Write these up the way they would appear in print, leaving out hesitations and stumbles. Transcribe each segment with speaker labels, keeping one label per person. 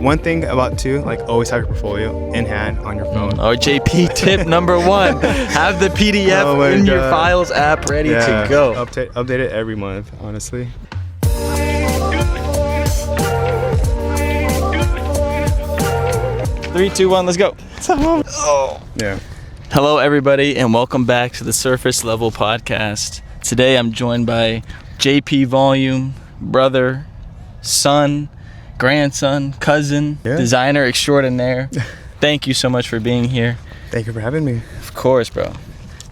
Speaker 1: one thing about too, like always have your portfolio in hand on your phone.
Speaker 2: Oh, JP, tip number one: have the PDF in your Files app ready to go.
Speaker 1: Update it every month, honestly.
Speaker 2: 3, 2, 1, let's go. Oh.
Speaker 1: Yeah.
Speaker 2: Hello, everybody, and welcome back to the Surface Level Podcast. Today, I'm joined by JP Volume, brother, son, grandson, cousin, designer extraordinaire. Thank you so much for being here.
Speaker 1: Thank you for having me.
Speaker 2: Of course, bro.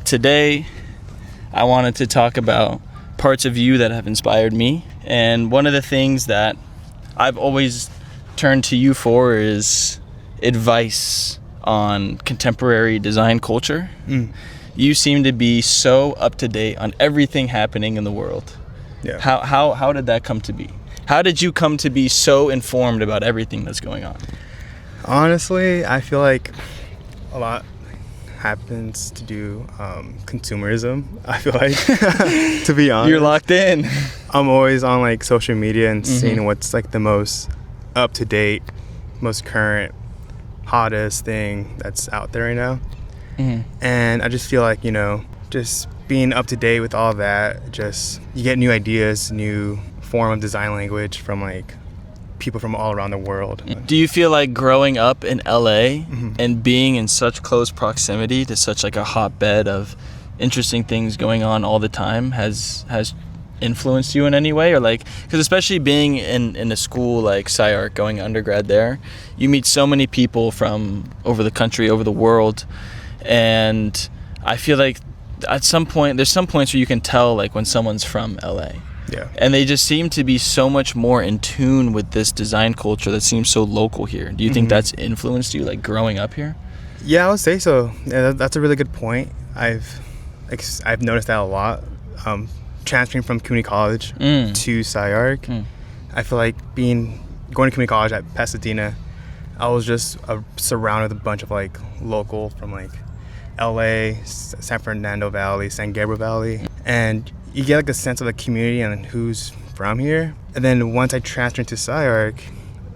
Speaker 2: Today, I wanted to talk about parts of you that have inspired me. And one of the things that I've always turned to you for is advice on contemporary design culture. You seem to be so up to date on everything happening in the world.
Speaker 1: Yeah.
Speaker 2: How did that come to be? How did you come to be so informed about everything that's going on?
Speaker 1: Honestly, I feel like a lot happens to do consumerism. I feel like, to be honest,
Speaker 2: You're locked in.
Speaker 1: I'm always on like social media and seeing what's like the most up to date, most current, hottest thing that's out there right now. And I just feel like, just being up to date with all that, just you get new ideas, new form of design language from like people from all around the world.
Speaker 2: Do you feel like growing up in LA and being in such close proximity to such like a hotbed of interesting things going on all the time has influenced you in any way? Or like, because especially being in a school like SciArc, going undergrad there, you meet so many people from over the country, over the world, and I feel like at some point there's some points where you can tell like when someone's from LA.
Speaker 1: Yeah.
Speaker 2: And they just seem to be so much more in tune with this design culture that seems so local here. Do you think that's influenced you, like growing up here?
Speaker 1: Yeah, I would say so. Yeah, that's a really good point. I've noticed that a lot. Transferring from community college to SciArc, I feel like going to community college at Pasadena, I was just surrounded with a bunch of like local from like LA, San Fernando Valley, San Gabriel Valley, and you get like a sense of the community and who's from here. And then once I transferred to SciArc,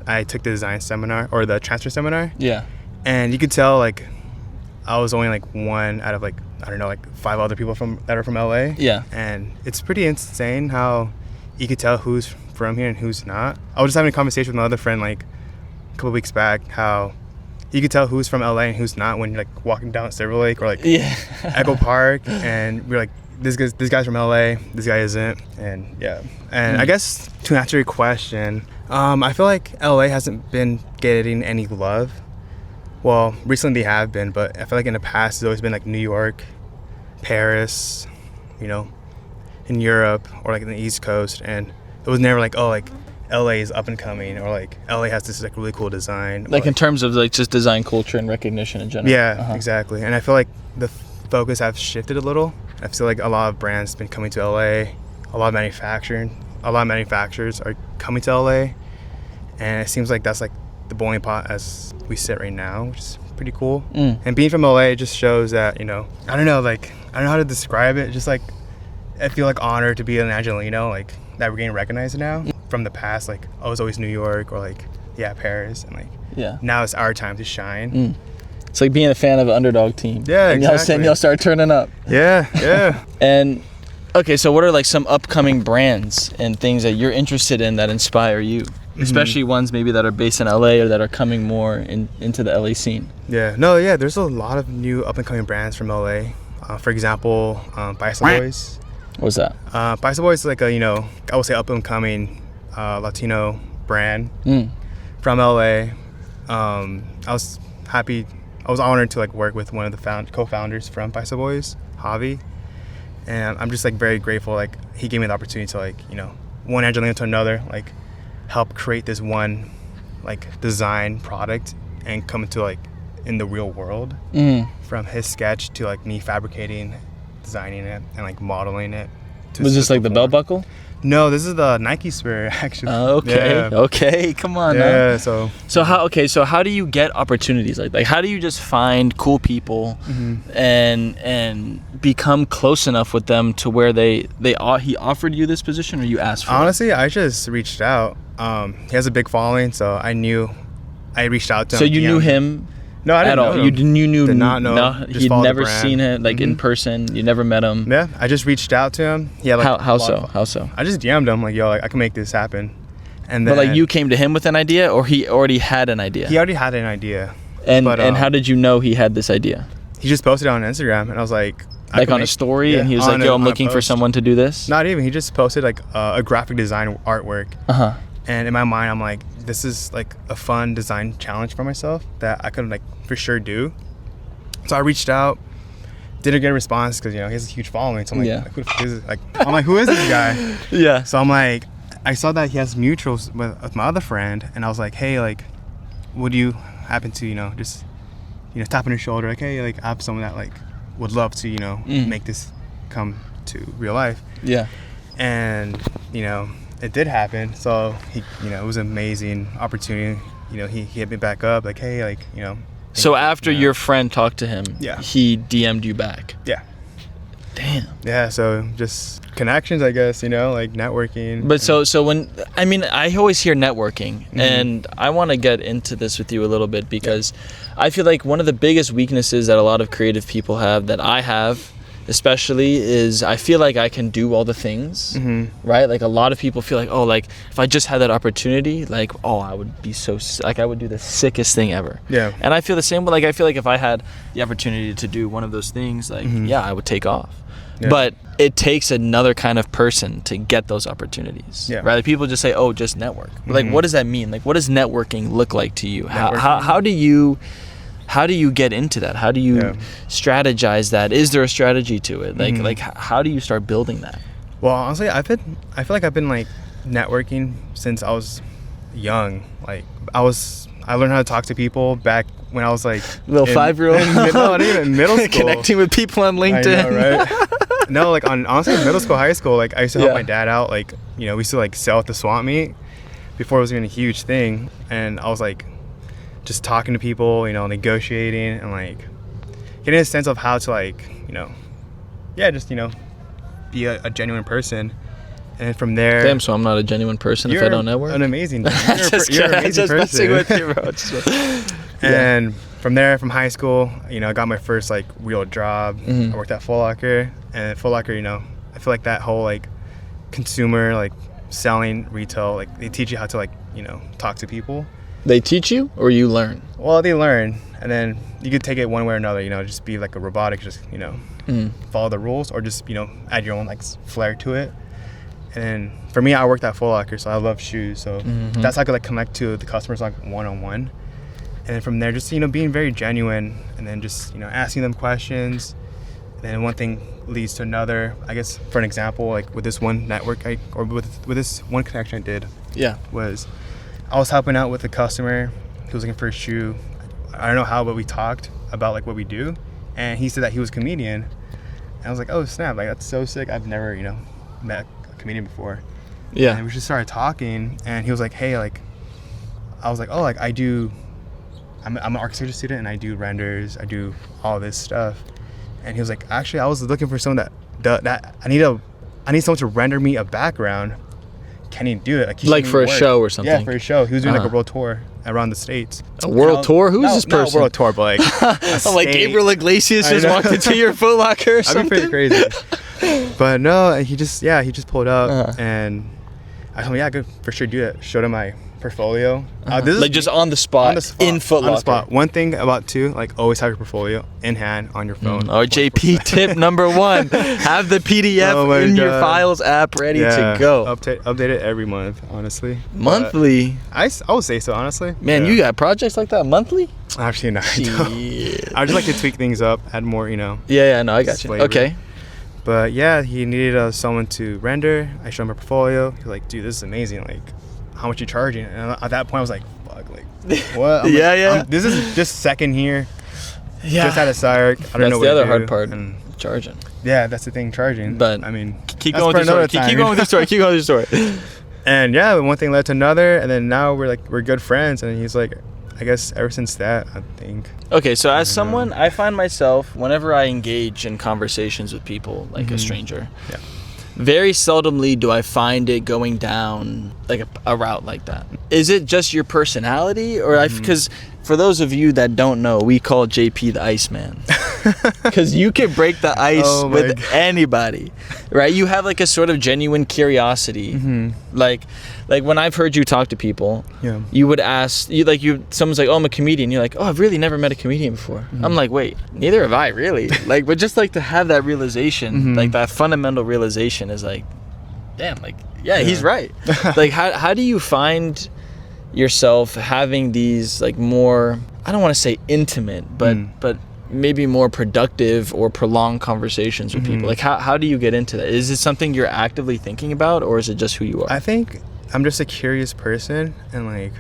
Speaker 1: I took the design seminar or the transfer seminar.
Speaker 2: Yeah. And
Speaker 1: you could tell like I was only like one out of like, I don't know, like 5 other people that are from LA. Yeah. And it's pretty insane how you could tell who's from here and who's not. I was just having a conversation with my other friend like a couple weeks back, how you could tell who's from LA and who's not when you're like walking down Silver Lake or like Echo Park, and we're like, this guy's from LA, this guy isn't. And I guess to answer your question, I feel like LA hasn't been getting any love. Well, recently they have been, but I feel like in the past it's always been like New York, Paris, in Europe or like in the East Coast, and it was never like, oh, like LA is up and coming, or like LA has this like really cool design.
Speaker 2: Like in terms of like just design culture and recognition in general.
Speaker 1: Yeah, exactly. And I feel like the focus has shifted a little. I feel like a lot of brands have been coming to LA, a lot of manufacturers are coming to LA, and it seems like that's like the boiling pot as we sit right now, which is pretty cool. And being from LA just shows that, I don't know how to describe it, just like I feel like honored to be an Angelino, like that we're getting recognized now. From the past, like I was always New York or like Paris, and like now it's our time to shine.
Speaker 2: It's like being a fan of an underdog team.
Speaker 1: Yeah,
Speaker 2: and
Speaker 1: exactly.
Speaker 2: Y'all start turning up.
Speaker 1: Yeah.
Speaker 2: And okay, so what are like some upcoming brands and things that you're interested in that inspire you? Especially ones maybe that are based in LA or that are coming more into the LA scene.
Speaker 1: There's a lot of new up and coming brands from LA. For example, Paisa Boys.
Speaker 2: What's that?
Speaker 1: Paisa Boys is like a, I would say up and coming Latino brand from LA. I was honored to like work with one of the co-founders from Paisa Boys, Javi, and I'm just like very grateful. Like he gave me the opportunity to like, one Angelino to another, like help create this one like design product and come into like in the real world, from his sketch to like me fabricating, designing it, and like modeling it.
Speaker 2: Was this like the belt buckle?
Speaker 1: No, this is the Nike Spirit, actually.
Speaker 2: Okay, come on.
Speaker 1: Yeah,
Speaker 2: now. So how do you get opportunities like how do you just find cool people and become close enough with them to where he offered you this position, or you asked for
Speaker 1: Honestly, I just reached out. He has a big following, so I knew I reached out to him.
Speaker 2: So you knew him?
Speaker 1: No, I didn't
Speaker 2: at all.
Speaker 1: know him.
Speaker 2: You knew
Speaker 1: did not know.
Speaker 2: No, you'd never seen him like in person. You never met him.
Speaker 1: Yeah, I just reached out to him. Yeah, like
Speaker 2: how so? How so?
Speaker 1: I just DM'd him like, yo, like, I can make this happen. And
Speaker 2: then, but like you came to him with an idea, or he already had an idea?
Speaker 1: He already had an idea.
Speaker 2: And how did you know he had this idea?
Speaker 1: He just posted it on Instagram, and I was like
Speaker 2: on a story, and he was like, yo, I'm looking for someone to do this.
Speaker 1: Not even. He just posted like a graphic design artwork. And in my mind, I'm like, this is like a fun design challenge for myself that I could like for sure do. So I reached out, didn't get a response because, you know, he has a huge following. So I'm like, who the fuck is it? I'm like, who is this guy?
Speaker 2: Yeah.
Speaker 1: So I'm like, I saw that he has mutuals with my other friend, and I was like, hey, like, would you happen to, you know, just, you know, tap on your shoulder, like, hey, like, I have someone that like would love to, you know, make this come to real life.
Speaker 2: Yeah.
Speaker 1: And, you know, it did happen. So he, you know, it was an amazing opportunity. You know, he hit me back up like, hey, like, you know.
Speaker 2: So after your friend talked to him, he DM'd you back.
Speaker 1: Yeah.
Speaker 2: Damn.
Speaker 1: Yeah. So just connections, I guess, you know, like networking.
Speaker 2: But so when, I mean, I always hear networking, and I want to get into this with you a little bit because I feel like one of the biggest weaknesses that a lot of creative people have, that I have especially, is I feel like I can do all the things, right? Like a lot of people feel like, oh, like if I just had that opportunity, like, oh, I would be so, like I would do the sickest thing ever.
Speaker 1: Yeah.
Speaker 2: And I feel the same, but like I feel like if I had the opportunity to do one of those things, like, yeah, I would take off. Yeah. But it takes another kind of person to get those opportunities. Yeah. Right? Like people just say, oh, just network. But like, what does that mean? Like, what does networking look like to you? How do you get into that? How do you strategize that? Is there a strategy to it? Like how do you start building that?
Speaker 1: Well, honestly, I feel like I've been like networking since I was young. Like I learned how to talk to people back when I was like
Speaker 2: little 5-year-old.
Speaker 1: No, not even in middle school.
Speaker 2: Connecting with people on LinkedIn.
Speaker 1: I know, right? No, like honestly, in middle school, high school, like I used to help my dad out. Like, you know, we used to like sell at the swap meet before it was even a huge thing, and I was like just talking to people, you know, negotiating and like getting a sense of how to like, you know, just, you know, be a genuine person. And from there,
Speaker 2: damn, so I'm not a genuine person if I don't network?
Speaker 1: An amazing you're an amazing person. Messing with you, bro. And from there, from high school, you know, I got my first like real job. I worked at Foot Locker, and at Foot Locker, you know, I feel like that whole like consumer like selling retail, like they teach you how to like, you know, talk to people.
Speaker 2: They teach you or you learn?
Speaker 1: Well, they learn, and then you could take it one way or another, you know, just be like a robotic, just, you know, follow the rules, or just, you know, add your own like flair to it. And then for me, I worked at Foot Locker, so I love shoes, so that's how I could like connect to the customers like one-on-one. And then from there, just, you know, being very genuine, and then just, you know, asking them questions. And then one thing leads to another. I guess for an example, like with this one network, with this one connection I did, was I was helping out with a customer who was looking for a shoe. I don't know how, but we talked about like what we do, and he said that he was a comedian. And I was like, oh snap, like that's so sick. I've never, you know, met a comedian before. Yeah. And we just started talking, and he was like, hey, like, I was like, oh, like I'm an architecture student, and I do renders, I do all this stuff. And he was like, actually, I was looking for someone that I need someone to render me a background. Can he do it?
Speaker 2: Like for a show or something?
Speaker 1: Yeah, for a show. He was doing like a world tour around the States.
Speaker 2: A world tour? Who is this person?
Speaker 1: Not a world tour, but like
Speaker 2: like Gabriel Iglesias just walked into your Foot Locker or something?
Speaker 1: That'd be pretty crazy. But no, he just pulled up, and I told him, yeah, I could for sure do it. Showed him my portfolio. This is
Speaker 2: like just on the spot in Foot Locker.
Speaker 1: On the spot. One thing about too, like always have your portfolio in hand on your phone.
Speaker 2: JP tip number 1: have the PDF in your Files app ready to go.
Speaker 1: Update it every month, honestly.
Speaker 2: Monthly.
Speaker 1: I would say so, honestly.
Speaker 2: Man, you got projects like that monthly?
Speaker 1: Actually, no. I just like to tweak things up, add more, you know.
Speaker 2: Yeah, no, I got you. Okay.
Speaker 1: But yeah, he needed someone to render. I showed him my portfolio. He's like, dude, this is amazing. Like, how much you charging? And at that point I was like, fuck, like what? This is just second here. Just out of SIRC. I don't know what
Speaker 2: That's the other hard part. And charging.
Speaker 1: Yeah, that's the thing, charging.
Speaker 2: But
Speaker 1: I mean,
Speaker 2: keep going with your story. Keep going with your story. Keep going with your story.
Speaker 1: And yeah, one thing led to another, and then now we're good friends. And he's like, I guess ever since that, I think.
Speaker 2: Okay, so as someone, I find myself whenever I engage in conversations with people, like a stranger, Very seldomly do I find it going down like a route like that. Is it just your personality, or because for those of you that don't know, we call JP the Iceman, because you can break the ice with anybody, right? You have like a sort of genuine curiosity, like when I've heard you talk to people, you would ask someone's like, oh, I'm a comedian, you're like, oh, I've really never met a comedian before. I'm like, wait, neither have I really. Like, but just like to have that realization, like that fundamental realization is like, damn, like he's right. Like how do you find yourself having these like more, I don't want to say intimate, but maybe more productive or prolonged conversations with people? Like how do you get into that? Is it something you're actively thinking about, or is it just who you are?
Speaker 1: I think I'm just a curious person, and like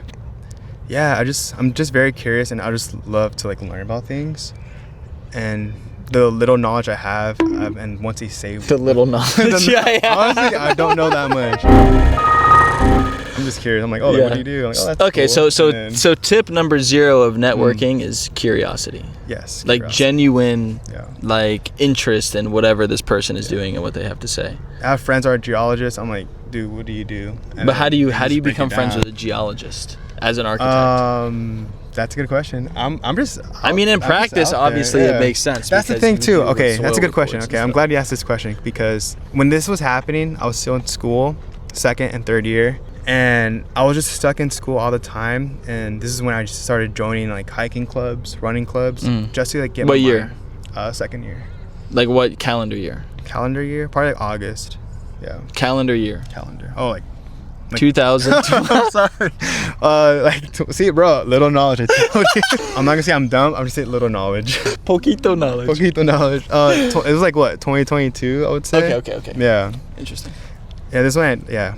Speaker 1: I'm just very curious, and I just love to like learn about things, and the little knowledge I have, and once he saved
Speaker 2: the little knowledge.
Speaker 1: Honestly, I don't know that much. I'm just curious. I'm like, oh, like, what do you do? I'm like, oh, that's
Speaker 2: okay,
Speaker 1: cool.
Speaker 2: So tip number 0 of networking is curiosity.
Speaker 1: Yes.
Speaker 2: Like genuine, like interest in whatever this person is doing and what they have to say.
Speaker 1: I have friends who are geologists. I'm like, dude, what do you do?
Speaker 2: And but how do you become friends with a geologist as an architect?
Speaker 1: That's a good question.
Speaker 2: I mean, in practice, obviously, it makes sense.
Speaker 1: That's the thing too. Okay, that's a good question. Okay, I'm glad you asked this question, because when this was happening, I was still in school, 2nd and 3rd year. And I was just stuck in school all the time, and this is when I just started joining like hiking clubs, running clubs, just to like get
Speaker 2: my mind. What year?
Speaker 1: 2nd year.
Speaker 2: Like what calendar year?
Speaker 1: Calendar year, probably like August. Yeah.
Speaker 2: Calendar year.
Speaker 1: Calendar. Oh, like
Speaker 2: 2000.
Speaker 1: Sorry. See, bro, little knowledge. I told you. I'm not gonna say I'm dumb. I'm gonna say little knowledge.
Speaker 2: Poquito knowledge.
Speaker 1: Poquito knowledge. It was like what, 2022, I would say.
Speaker 2: Okay.
Speaker 1: Yeah.
Speaker 2: Interesting.
Speaker 1: Yeah, this one. Yeah.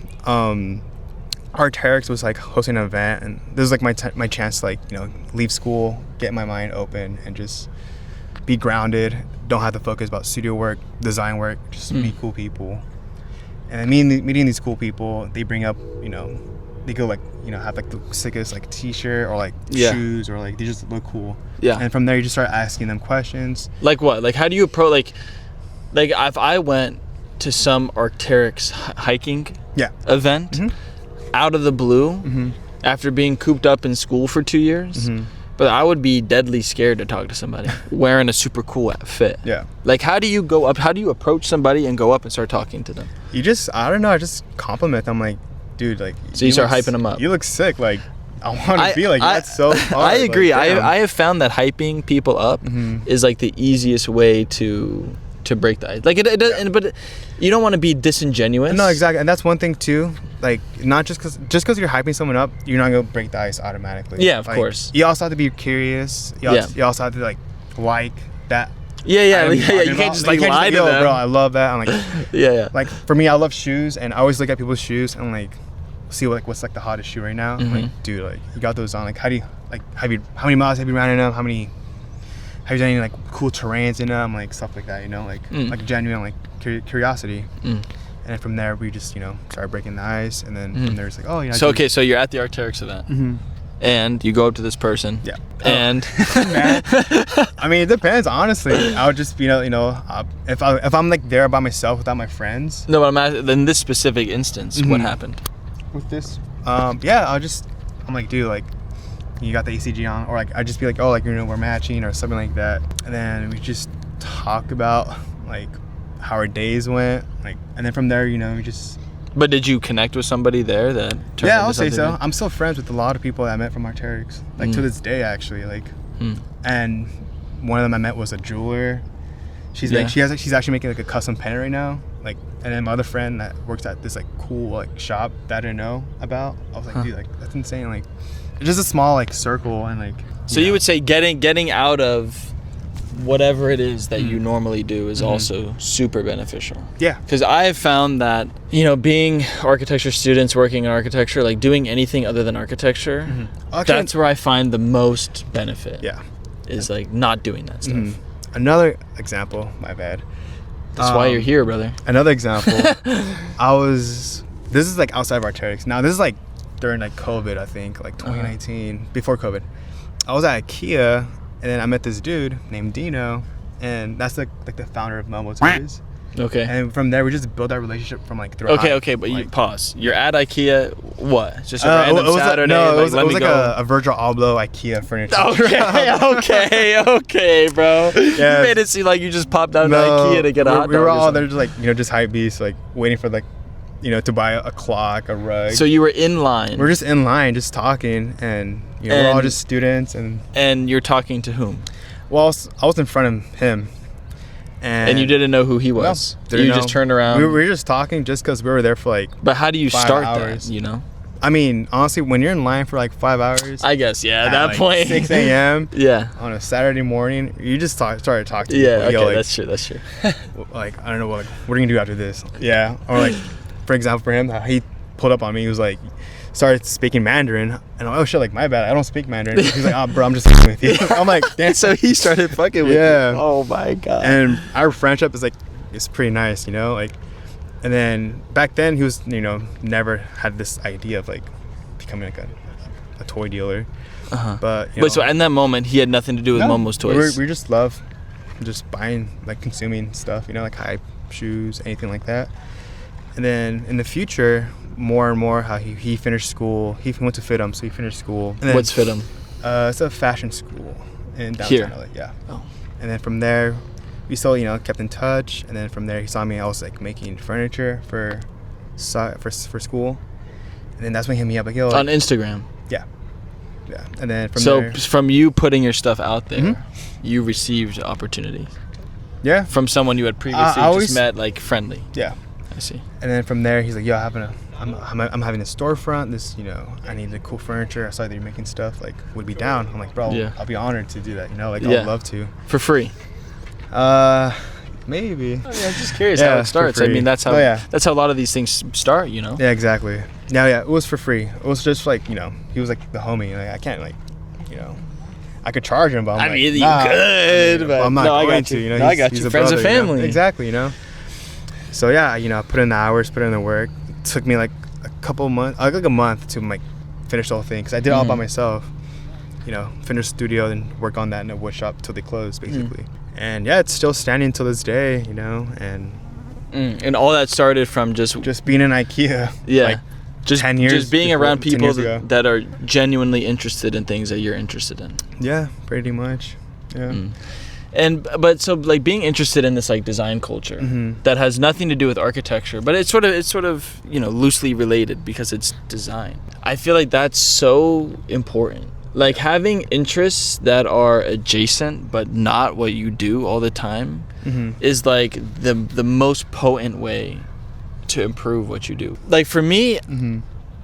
Speaker 1: Arc'teryx was like hosting an event, and this was like my chance to like, you know, leave school, get my mind open, and just be grounded. Don't have to focus about studio work, design work, just meet cool people. And meeting these cool people, they bring up, you know, they go like, you know, have like the sickest like t-shirt or like shoes, or like they just look cool. Yeah. And from there you just start asking them questions.
Speaker 2: Like what? Like how do you approach like if I went to some Arc'teryx hiking event out of the blue after being cooped up in school for 2 years, but I would be deadly scared to talk to somebody wearing a super cool outfit. Yeah. Like how do you go up? How do you approach somebody and go up and start talking to them?
Speaker 1: You just, I don't know, I just compliment them, like, dude, like.
Speaker 2: So you start hyping them up.
Speaker 1: You look sick, like. I want to be like, that's so hard.
Speaker 2: I agree. Like, I have found that hyping people up is like the easiest way to break the ice. Like but you don't want to be disingenuous.
Speaker 1: No, exactly, and that's one thing too. Like, not just because you're hyping someone up, you're not gonna break the ice automatically.
Speaker 2: Yeah, of course.
Speaker 1: You also have to be curious. You also have to like that.
Speaker 2: Yeah. You can't just like lie to them.
Speaker 1: Bro, I love that. I'm like, yeah. Like for me, I love shoes, and I always look at people's shoes and like see what's like the hottest shoe right now. I'm like, dude, like you got those on. Like, how many miles have you ran in them? Have you done any like cool terrains in them? Like stuff like that, you know, like genuine like curiosity. And then from there we just, you know, started breaking the ice, and then from there it's like, oh, you know.
Speaker 2: So so you're at the Arc'teryx event. And you go up to this person. Yeah. And
Speaker 1: I mean, it depends. Honestly, I would just, you know, if I'm like there by myself without my friends.
Speaker 2: No, but I'm asking, in this specific instance, what happened?
Speaker 1: With this, I'm like, dude, like, you got the ACG on, or like I'd just be like, oh, like, you know, we're matching or something like that, and then we just talk about like how our days went, like, and then from there, you know, we just.
Speaker 2: But did you connect with somebody there that turned into
Speaker 1: I'll say so. I'm still friends with a lot of people that I met from Arc'teryx, like to this day actually, like, and one of them I met was a jeweler. She's like, she's actually making like a custom pennant right now, like, and then my other friend that works at this like cool like shop that I didn't know about. I was like, dude, like that's insane. Like, it's just a small like circle, and like.
Speaker 2: So you would say getting out of whatever it is that you normally do is also super beneficial. Yeah. Because I have found that, you know, being architecture students working in architecture, like doing anything other than architecture, that's where I find the most benefit. Yeah. Is like not doing that stuff.
Speaker 1: Another example, my bad.
Speaker 2: That's why you're here, brother.
Speaker 1: Another example, this is like outside of Arc'teryx. Now this is like during like COVID, I think, like 2019, before COVID. I was at IKEA, and then I met this dude named Dino, and that's like the founder of Momo Toys.
Speaker 2: Okay.
Speaker 1: And from there, we just built our relationship from like throughout.
Speaker 2: Okay, but
Speaker 1: like,
Speaker 2: you pause. You're at IKEA. What? Just a random Saturday?
Speaker 1: No, it was like a Virgil Abloh IKEA furniture.
Speaker 2: Okay, bro. Yeah. You made it seem like you just popped out of IKEA to get a hot dog.
Speaker 1: We were all there, just like just hype beasts, like waiting for like, to buy a clock, a rug.
Speaker 2: So you were in line.
Speaker 1: We're just in line, just talking, and we're all just students.
Speaker 2: And you're talking to whom?
Speaker 1: Well, I was in front of him.
Speaker 2: And you didn't know who he was?
Speaker 1: No,
Speaker 2: you just turned around?
Speaker 1: We were just talking just because we were there for like
Speaker 2: But how do you start
Speaker 1: hours.
Speaker 2: that,
Speaker 1: I mean, honestly, when you're in line for like 5 hours.
Speaker 2: I guess, at that
Speaker 1: like
Speaker 2: point.
Speaker 1: 6 a.m.
Speaker 2: Yeah.
Speaker 1: On a Saturday morning, you just started talking to
Speaker 2: people.
Speaker 1: Yeah, okay,
Speaker 2: that's true.
Speaker 1: Like, I don't know, what are you going to do after this? Yeah. Or like, for example, for him, he pulled up on me. He was like, started speaking Mandarin, and I'm like, oh shit, like my bad, I don't speak Mandarin. He's like, oh bro, I'm just fucking with you. I'm like, damn.
Speaker 2: So he started fucking with you. Oh my god.
Speaker 1: And our friendship is like, it's pretty nice, like, and then back then he was, never had this idea of like becoming like a toy dealer. But
Speaker 2: so in that moment he had nothing to do with Momo's toys.
Speaker 1: We just love just buying, like, consuming stuff, like hype shoes, anything like that. And then in the future, more and more, how he finished school. He went to FITM, so he finished school. And then,
Speaker 2: what's FITM?
Speaker 1: It's a fashion school in downtown
Speaker 2: Here.
Speaker 1: LA. Yeah.
Speaker 2: Oh.
Speaker 1: And then from there, we still kept in touch. And then from there, he saw me. I was like making furniture for school. And then that's when he hit me up like, yo.
Speaker 2: On Instagram.
Speaker 1: Yeah. Yeah. And then from there.
Speaker 2: So from you putting your stuff out there, you received opportunities.
Speaker 1: Yeah.
Speaker 2: From someone you had previously just met, like, friendly.
Speaker 1: Yeah.
Speaker 2: I see.
Speaker 1: And then from there, he's like, yo, I'm having a storefront. This, I need the cool furniture. I saw that you're making stuff. Like, would be down. I'm like, bro, I'll be honored to do that. Like, I'd love to.
Speaker 2: For free.
Speaker 1: Maybe.
Speaker 2: I'm just curious how it starts. I mean, that's how a lot of these things start.
Speaker 1: Yeah, exactly. Yeah, it was for free. It was just like, he was like the homie. Like, I can't, like, I could charge him, but I'm
Speaker 2: you could, but
Speaker 1: I'm not going to.
Speaker 2: I got you. Friends and family.
Speaker 1: Exactly. So yeah, I put in the hours, put in the work. It took me like a couple months, like a month to like finish the whole thing, because I did it all by myself. Finish the studio and work on that in a wood shop till they closed, basically. And yeah, it's still standing till this day,
Speaker 2: and all that started from just
Speaker 1: being in IKEA.
Speaker 2: Yeah.
Speaker 1: Like, just 10 years.
Speaker 2: Just being around people that are genuinely interested in things that you're interested in.
Speaker 1: Yeah, pretty much. Yeah.
Speaker 2: But so, like, being interested in this, like, design culture that has nothing to do with architecture, but it's sort of loosely related because it's design. I feel like that's so important. Like, having interests that are adjacent but not what you do all the time is like the most potent way to improve what you do. Like, for me,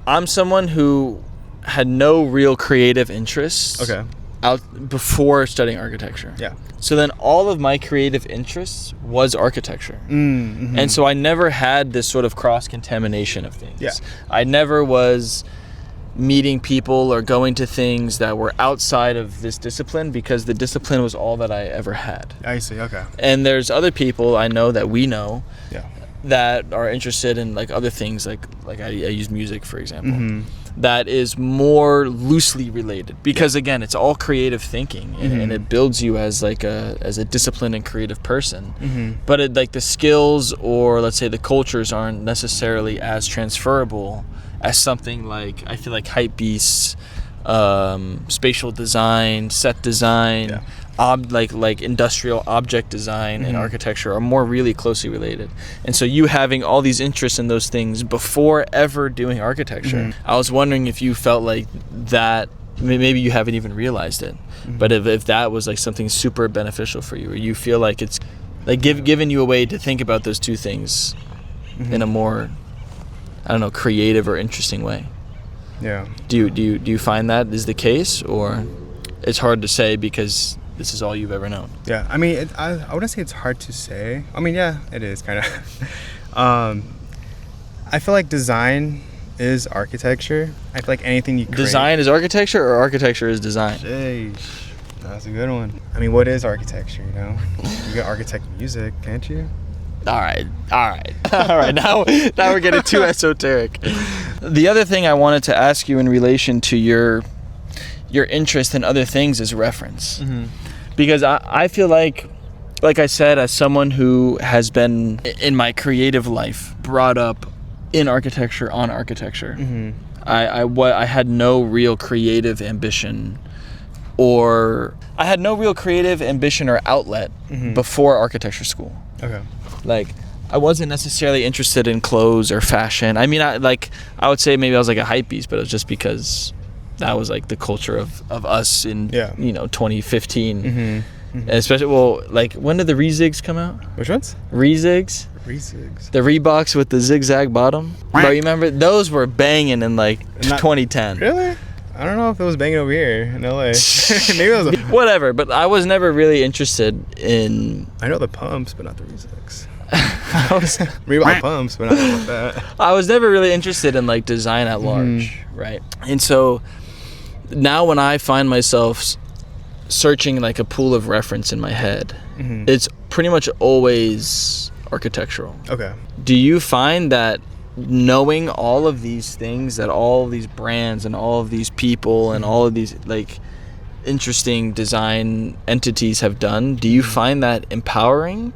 Speaker 2: I'm someone who had no real creative interests out before studying architecture.
Speaker 1: Yeah.
Speaker 2: So then all of my creative interests was architecture. And so I never had this sort of cross-contamination of things.
Speaker 1: Yeah.
Speaker 2: I never was meeting people or going to things that were outside of this discipline because the discipline was all that I ever had.
Speaker 1: I see, okay.
Speaker 2: And there's other people I know that we know
Speaker 1: yeah.
Speaker 2: that are interested in like other things, like I use music, for example, that is more loosely related because again, it's all creative thinking and it builds you as like as a disciplined and creative person. But it, like the skills or let's say the cultures aren't necessarily as transferable as something like, I feel like hype beasts, spatial design, set design, like industrial object design and architecture are more really closely related. And so you having all these interests in those things before ever doing architecture, I was wondering if you felt like that, maybe you haven't even realized it, but if that was like something super beneficial for you, or you feel like it's like giving you a way to think about those two things in a more, I don't know, creative or interesting way.
Speaker 1: Yeah.
Speaker 2: Do you find that is the case, or it's hard to say because this is all you've ever known?
Speaker 1: Yeah, I mean, I wouldn't say it's hard to say. I mean, yeah, it is kind of. I feel like design is architecture. I feel like anything you create.
Speaker 2: Design is architecture, or architecture is design?
Speaker 1: Sheesh, that's a good one. I mean, what is architecture, you know? You can architect music, can't you?
Speaker 2: All right. Now we're getting too esoteric. The other thing I wanted to ask you in relation to your interest in other things is reference, because I feel like like I said, as someone who has been in my creative life brought up in architecture, on architecture, I had no real creative ambition or outlet before architecture school.
Speaker 1: Okay.
Speaker 2: Like, I wasn't necessarily interested in clothes or fashion. I mean, I would say maybe I was like a hypebeast, but it was just because that was like the culture of us in 2015. Especially, well, like, when did the Rezigs come out?
Speaker 1: Which ones?
Speaker 2: Rezigs. The Reeboks with the zigzag bottom. Bro, you remember? Those were banging in like 2010.
Speaker 1: Really? I don't know if it was banging over here in LA. Maybe it was
Speaker 2: whatever, but I was never really interested in...
Speaker 1: I know the pumps, but not the Rezigs. Reebok pumps, but not like that.
Speaker 2: I was never really interested in like design at large, right? And so now when I find myself searching like a pool of reference in my head, it's pretty much always architectural.
Speaker 1: Okay.
Speaker 2: Do you find that knowing all of these things, that all of these brands and all of these people and all of these like interesting design entities have done, do you find that empowering?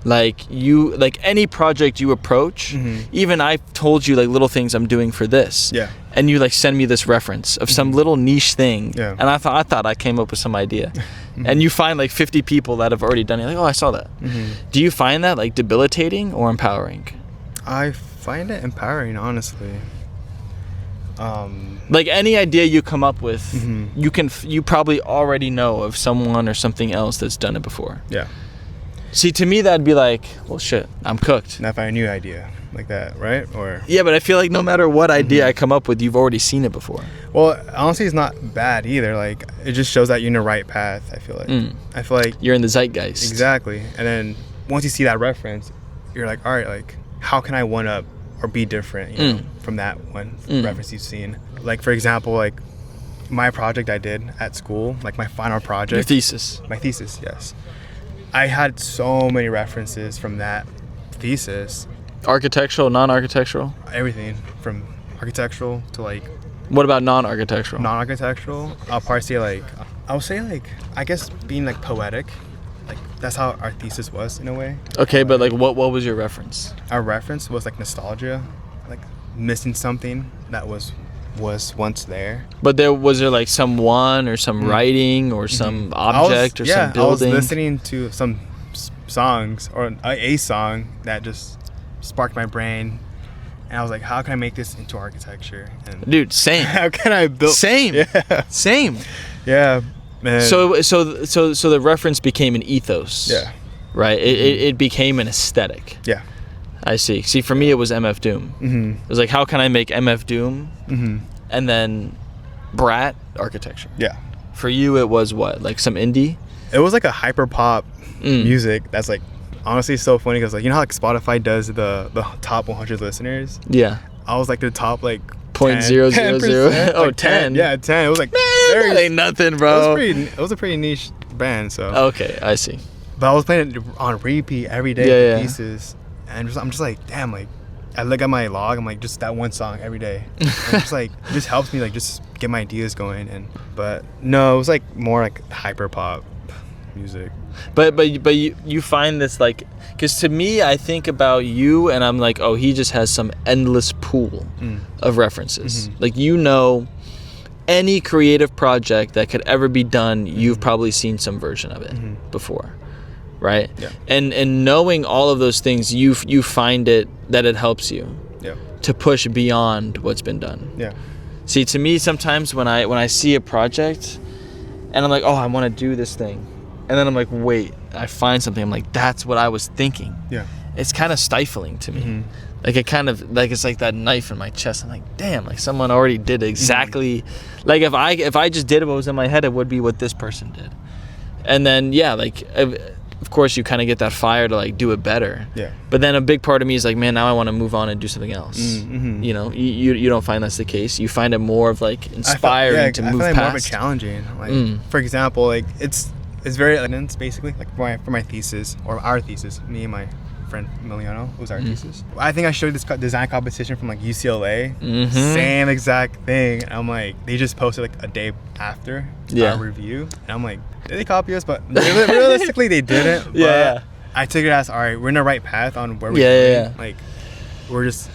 Speaker 2: Like any project you approach, even I've told you like little things I'm doing for this, and you like send me this reference of some little niche thing, and I thought I came up with some idea, and you find like 50 people that have already done it, like, oh, I saw that. Do you find that like debilitating or empowering?
Speaker 1: I find it empowering, honestly.
Speaker 2: Like any idea you come up with, you probably already know of someone or something else that's done it before.
Speaker 1: Yeah.
Speaker 2: See, to me, that'd be like, well, shit, I'm cooked.
Speaker 1: Not if I find a new idea like that, right? Or
Speaker 2: yeah, but I feel like no matter what idea I come up with, you've already seen it before.
Speaker 1: Well, honestly, it's not bad either. Like, it just shows that you're in the right path, I feel like. I feel like
Speaker 2: you're in the zeitgeist.
Speaker 1: Exactly. And then once you see that reference, you're like, all right, like, how can I one up or be different, you know, from that one reference you've seen? Like, for example, like my project I did at school, like my final project.
Speaker 2: Your thesis.
Speaker 1: My thesis, yes. I had so many references from that thesis.
Speaker 2: Architectural, non-architectural?
Speaker 1: Everything from architectural to like...
Speaker 2: What about non-architectural?
Speaker 1: Non-architectural, I'll probably say like... I would say like, I guess being like poetic. Like, that's how our thesis was in a way.
Speaker 2: Okay, but like what was your reference?
Speaker 1: Our reference was like nostalgia. Like missing something that was once there.
Speaker 2: But was there like someone or some writing or some object or some building?
Speaker 1: I was listening to some songs or a song that just sparked my brain, and I was like, how can I make this into architecture? And
Speaker 2: dude, same.
Speaker 1: How can I build?
Speaker 2: Same.
Speaker 1: Yeah.
Speaker 2: Same.
Speaker 1: Yeah. Man.
Speaker 2: So the reference became an ethos.
Speaker 1: Yeah.
Speaker 2: Right. It became an aesthetic.
Speaker 1: Yeah.
Speaker 2: I see. See, for me, it was MF Doom. It was like, how can I make MF Doom? And then Brat architecture.
Speaker 1: Yeah.
Speaker 2: For you, it was what? Like some indie?
Speaker 1: It was like a hyper pop music that's like honestly so funny because like, you know how like Spotify does the top 100 listeners?
Speaker 2: Yeah.
Speaker 1: I was like the top like
Speaker 2: 0.000. Oh,
Speaker 1: like
Speaker 2: 10.
Speaker 1: Yeah, 10. It was like
Speaker 2: that ain't nothing, bro.
Speaker 1: It was a pretty niche band, so.
Speaker 2: Okay, I see.
Speaker 1: But I was playing it on repeat every day for pieces. And I'm just like, damn, like, I look at my log, I'm like, just that one song every day. And it's like, it just helps me, like, just get my ideas going. But no, it was like more like hyper pop music.
Speaker 2: But you find this like, because to me, I think about you and I'm like, oh, he just has some endless pool of references. Like, you know, any creative project that could ever be done, you've probably seen some version of it before. Right?
Speaker 1: Yeah.
Speaker 2: And knowing all of those things, you find it that it helps you to push beyond what's been done.
Speaker 1: Yeah.
Speaker 2: See, to me, sometimes when I see a project and I'm like, oh, I want to do this thing, and then I'm like, wait, I find something, I'm like, that's what I was thinking.
Speaker 1: Yeah.
Speaker 2: It's kind of stifling to me. Like, it kind of, like, it's like that knife in my chest. I'm like, damn, like someone already did exactly, like if I just did what was in my head, it would be what this person did. And then, yeah, like, of course you kind of get that fire to like do it better. Yeah. But then a big part of me is like, man, now I want to move on and do something else. You know, you don't find that's the case. You find it more of like inspiring to move past. I find it more of a
Speaker 1: challenging. Like, for example, like it's very evidence basically, like for my thesis or our thesis, me and my friend Miliano, who's our thesis. I think I showed this design competition from like UCLA, same exact thing. And I'm like, they just posted like a day after our review, and I'm like, did they copy us? But realistically, they didn't. But I took it as, all right, we're in the right path on where we're going. Like, we're just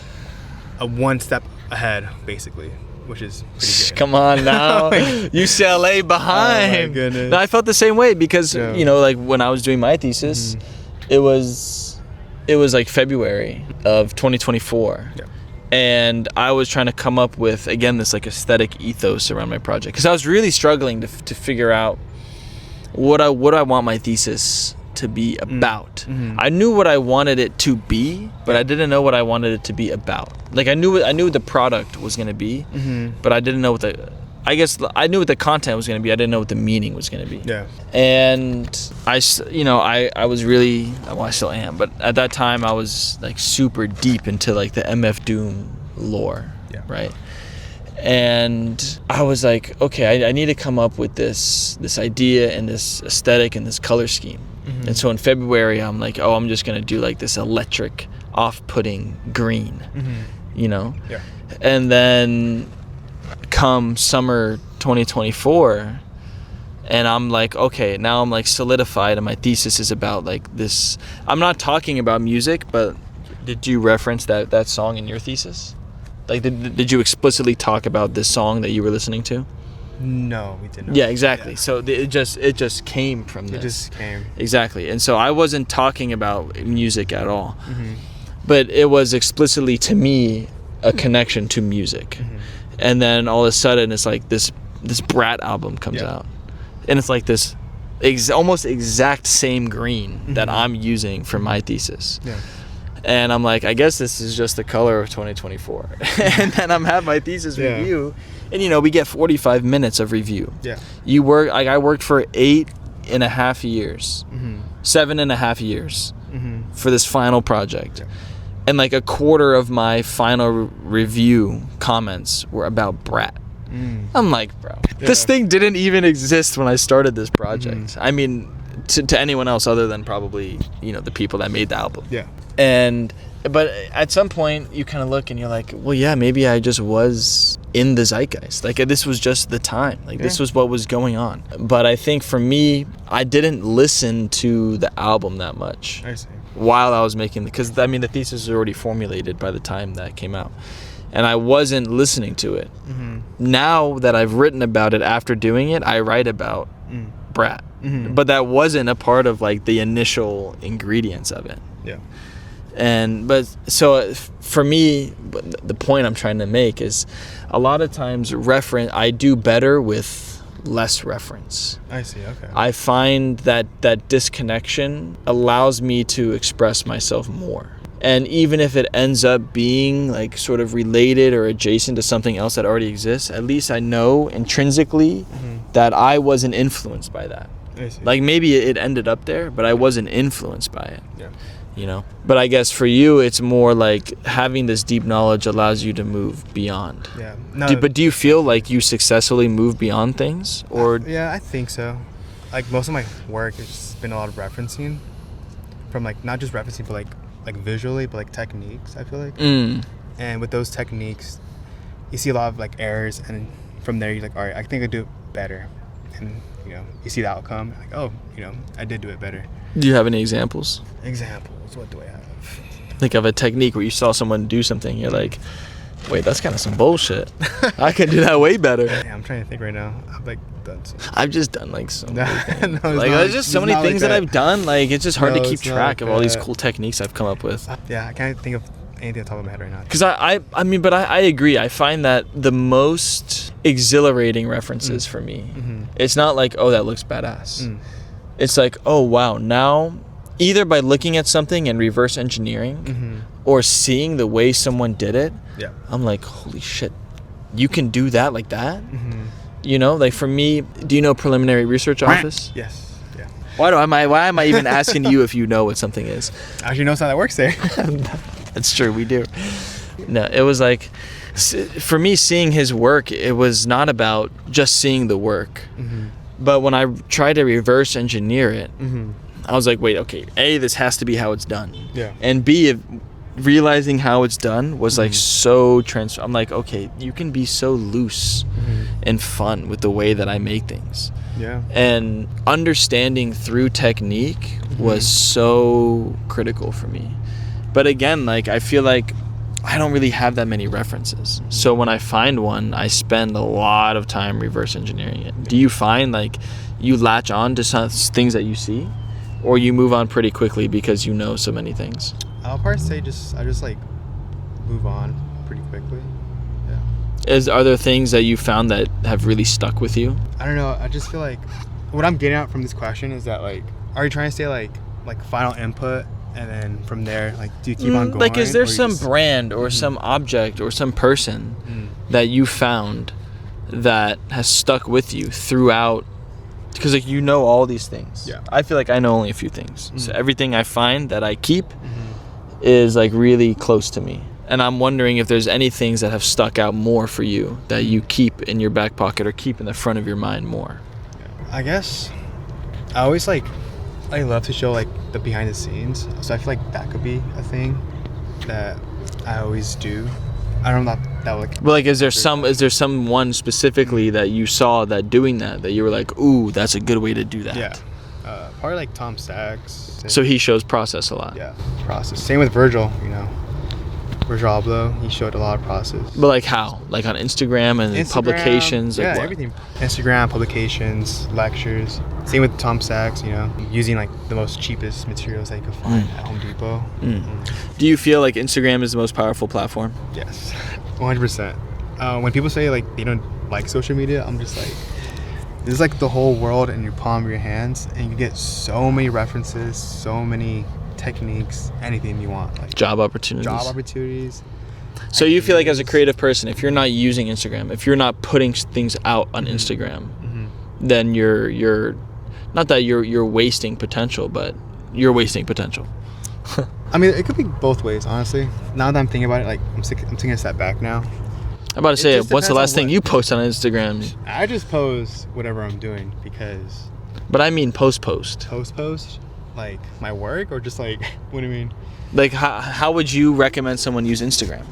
Speaker 1: a one step ahead, basically, which is pretty good.
Speaker 2: Come on now. UCLA behind.
Speaker 1: Oh my goodness.
Speaker 2: No, I felt the same way because, you know, like when I was doing my thesis, it was like February of 2024. Yeah. And I was trying to come up with, again, this like aesthetic ethos around my project. Because I was really struggling to figure out what I want my thesis to be about. I knew what I wanted it to be, but I didn't know what I wanted it to be about. Like I knew what the product was going to be, but I didn't know what I knew what the content was going to be. I didn't know what the meaning was going to be. Yeah. And I was really, well, I still am, but at that time I was like super deep into like the MF Doom lore, right? And I was like, okay, I need to come up with this idea and this aesthetic and this color scheme. And so in February, I'm like, oh, I'm just going to do like this electric, off-putting green, you know? Yeah. And then come summer 2024, and I'm like, okay, now I'm like solidified, and my thesis is about like this. I'm not talking about music, but did you reference that song in your thesis? Like, did you explicitly talk about this song that you were listening to?
Speaker 1: No, we didn't.
Speaker 2: Yeah, exactly. Yeah. So it just came from this.
Speaker 1: It just came.
Speaker 2: Exactly. And so I wasn't talking about music at all, but it was explicitly to me a connection to music. And then all of a sudden, it's like this Brat album comes out, and it's like this almost exact same green that I'm using for my thesis. Yeah. And I'm like, I guess this is just the color of 2024. And then I'm having my thesis review, and you know, we get 45 minutes of review. Yeah. I worked for 8.5 years, 7.5 years for this final project. Yeah. And like a quarter of my final review comments were about Brat. I'm like, bro, this thing didn't even exist when I started this project. I mean, to anyone else other than probably, you know, the people that made the album. Yeah. But at some point you kind of look and you're like, well, yeah, maybe I just was in the zeitgeist. Like this was just the time. Like this was what was going on. But I think for me, I didn't listen to the album that much. I see. While I was making because I mean the thesis was already formulated by the time that came out, and I wasn't listening to it. Now that I've written about it after doing it, I write about Brat, but that wasn't a part of like the initial ingredients of it. Yeah. But so for me, the point I'm trying to make is a lot of times I do better with less reference. I see. Okay. I find that disconnection allows me to express myself more. And even if it ends up being like sort of related or adjacent to something else that already exists, at least I know intrinsically that I wasn't influenced by that. I see. Like maybe it ended up there, but I wasn't influenced by it. Yeah. You know, but I guess for you it's more like having this deep knowledge allows you to move beyond. Yeah. No, but do you feel like you successfully move beyond things, or?
Speaker 1: Yeah, I think so. Like most of my work has just been a lot of referencing, from like not just referencing, but like visually, but like techniques. I feel like. And with those techniques, you see a lot of like errors, and from there you're like, all right, I think I do it better, and you know, you see the outcome, like, oh, you know, I did do it better.
Speaker 2: Do you have any examples?
Speaker 1: What do I have?
Speaker 2: Think of a technique where you saw someone do something, you're like, wait, that's kind of some bullshit. I can do that way better.
Speaker 1: Yeah, I'm trying to think right now.
Speaker 2: I've just done like so many things. There's just so many things that I've done. Like it's just hard to keep track of all these cool techniques I've come up with.
Speaker 1: Yeah, I can't think of anything on top of my head right now.
Speaker 2: Because I agree. I find that the most exhilarating references for me, it's not like, oh, that looks badass. It's like, oh, wow, now either by looking at something and reverse engineering or seeing the way someone did it, I'm like, holy shit, you can do that like that? You know, like for me, do you know Preliminary Research Office?
Speaker 1: Yes. Yeah.
Speaker 2: Why am I even asking you if you know what something is?
Speaker 1: I actually know someone that works there.
Speaker 2: That's true, we do. No, it was like, for me, seeing his work, it was not about just seeing the work. But when I try to reverse engineer it, I was like, wait, okay, A, this has to be how it's done.
Speaker 1: Yeah.
Speaker 2: And B, realizing how it's done was like so I'm like, okay, you can be so loose and fun with the way that I make things.
Speaker 1: Yeah.
Speaker 2: And understanding through technique was so critical for me. But again, like, I feel like I don't really have that many references. So when I find one, I spend a lot of time reverse engineering it. Do you find like you latch on to some things that you see, or you move on pretty quickly because you know so many things?
Speaker 1: I'll probably say I just like move on pretty quickly. Yeah.
Speaker 2: Are there things that you found that have really stuck with you?
Speaker 1: I don't know. I just feel like what I'm getting at from this question is that, like, are you trying to say like final input, and then from there, like, do you keep on going?
Speaker 2: Like, is there some brand or some object or some person that you found that has stuck with you throughout? Because, like, you know all these things.
Speaker 1: Yeah.
Speaker 2: I feel like I know only a few things. So everything I find that I keep is, like, really close to me. And I'm wondering if there's any things that have stuck out more for you that you keep in your back pocket or keep in the front of your mind more.
Speaker 1: I guess I always I love to show like the behind the scenes, so I feel like that could be a thing that I always do. I don't know that would, like,
Speaker 2: but like, is there someone specifically that you saw that doing that you were like, ooh, that's a good way to do that?
Speaker 1: Yeah. Probably like Tom Sachs.
Speaker 2: So he shows process a lot.
Speaker 1: Yeah, process. Same with Virgil, Virgil Abloh, he showed a lot of process.
Speaker 2: But like how? Like on Instagram and publications?
Speaker 1: Yeah,
Speaker 2: like what?
Speaker 1: Everything. Instagram, publications, lectures. Same with Tom Sachs, using like the most cheapest materials that you could find at Home Depot.
Speaker 2: Do you feel like Instagram is the most powerful platform?
Speaker 1: Yes, 100%. When people say like they don't like social media, I'm just like, this is like the whole world in your palm of your hands, and you get so many references, so many techniques, anything you want, like
Speaker 2: job opportunities. So you feel like as a creative person, if you're not using Instagram, if you're not putting things out on Instagram, then you're not that you're wasting potential, but you're wasting potential.
Speaker 1: I mean, it could be both ways, honestly. Now that I'm thinking about it, like I'm taking a step back now.
Speaker 2: I'm about to say, what's the last thing you post on Instagram?
Speaker 1: I just post whatever I'm doing because.
Speaker 2: But I mean post.
Speaker 1: Post? Like my work, or just like, what do you mean?
Speaker 2: Like how would you recommend someone use Instagram?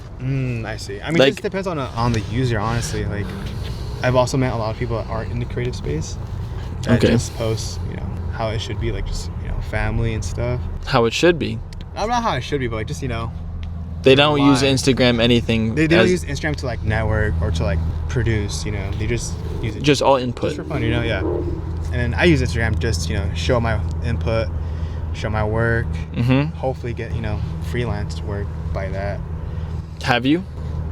Speaker 1: I see. I mean, it just depends on the user, honestly. Like, I've also met a lot of people that aren't in the creative space that just post, how it should be, like just, family and stuff.
Speaker 2: How it should be.
Speaker 1: Not how it should be, but like just,
Speaker 2: they don't use Instagram anything.
Speaker 1: They don't use Instagram to like network or to like produce, They just use it
Speaker 2: just all input.
Speaker 1: Just for fun, yeah. And then I use Instagram just, show my input, show my work, hopefully get, freelance work by that.
Speaker 2: Have you?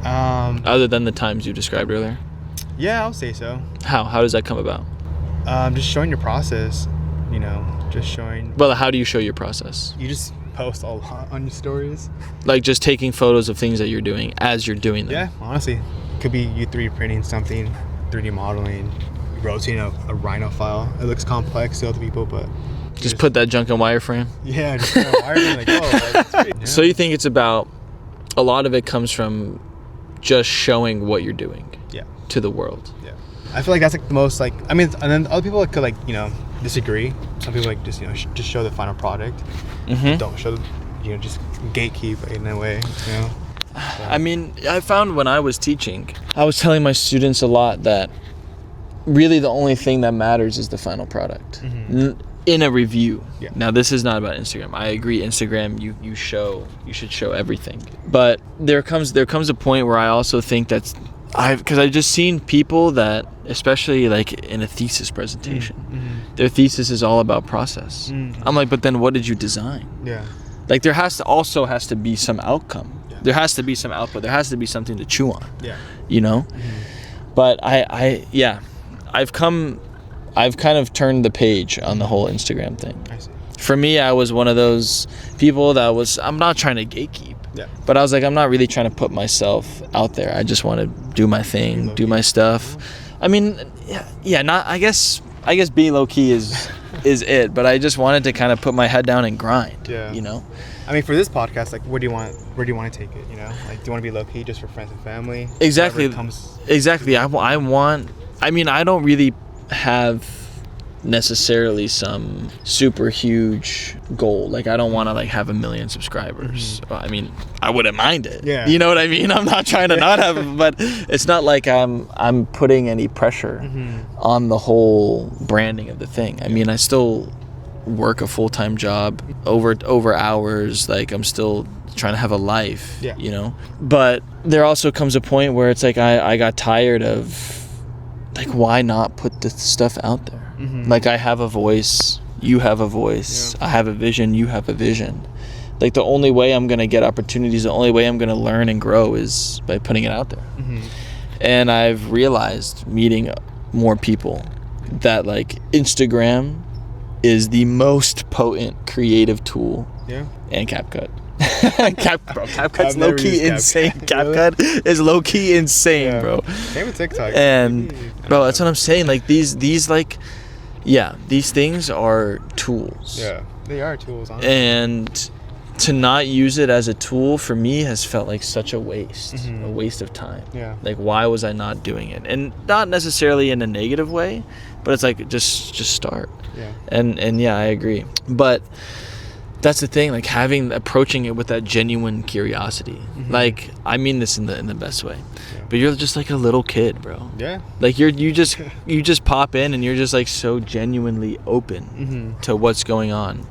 Speaker 2: Other than the times you described earlier?
Speaker 1: Yeah, I'll say so.
Speaker 2: How does that come about?
Speaker 1: Just showing your process, just showing.
Speaker 2: Well, how do you show your process?
Speaker 1: You just post a lot on your stories. Like
Speaker 2: just taking photos of things that you're doing as you're doing them.
Speaker 1: Yeah, honestly. It could be you 3D printing something, 3D modeling, rotating a Rhino file. It looks complex to other people, but
Speaker 2: just put that junk in wireframe.
Speaker 1: Yeah, just put it in wireframe. Like, it's pretty, yeah.
Speaker 2: So you think it's about, a lot of it comes from just showing what you're doing to the world.
Speaker 1: Yeah. I feel like that's like the most like, I mean, and then other people could like, disagree. Some people like just, just show the final product. Don't show the, just gatekeep in a way,
Speaker 2: I mean, I found when I was teaching, I was telling my students a lot that really the only thing that matters is the final product. In a review. Yeah. Now, this is not about Instagram. I agree, Instagram, you should show everything. But there comes a point where I also think that's, because I've just seen people that, especially like in a thesis presentation, their thesis is all about process. I'm like, but then what did you design? Yeah. Like there has to be some outcome. Yeah. There has to be some output. There has to be something to chew on. Yeah. But I've kind of turned the page on the whole Instagram thing. I see. For me, I was one of those people I'm not trying to gatekeep. Yeah. But I was like, I'm not really trying to put myself out there. I just want to do my thing, do my stuff. I mean, I guess being low key is it, but I just wanted to kind of put my head down and grind. Yeah.
Speaker 1: I mean, for this podcast, like, where do you want to take it? Like, do you want to be low key just for friends and family?
Speaker 2: Exactly. Exactly. I don't really have necessarily some super huge goal. Like I don't want to like have 1 million subscribers. I mean, I wouldn't mind it.
Speaker 1: Yeah.
Speaker 2: You know what I mean? I'm not trying to not have it, but it's not like I'm putting any pressure on the whole branding of the thing. I mean, I still work a full-time job over hours. Like I'm still trying to have a life, you know? But there also comes a point where it's like I got tired of like, why not put this stuff out there? Like I have a voice, you have a voice, I have a vision, you have a vision. Like the only way I'm gonna get opportunities, the only way I'm gonna learn and grow is by putting it out there. And I've realized, meeting more people, that like Instagram is the most potent creative tool. And CapCut. CapCut's low key insane. CapCut is low key insane, bro.
Speaker 1: Same with TikTok.
Speaker 2: And bro, that's what I'm saying. Like these like, these things are tools.
Speaker 1: Yeah, they are tools. Honestly.
Speaker 2: And to not use it as a tool for me has felt like such a waste of time. Like why was I not doing it? And not necessarily in a negative way, but it's like just start. And I agree. But that's the thing, like approaching it with that genuine curiosity. Like I mean this in the best way. But you're just like a little kid, bro. Like you just pop in and you're just like so genuinely open to what's going on.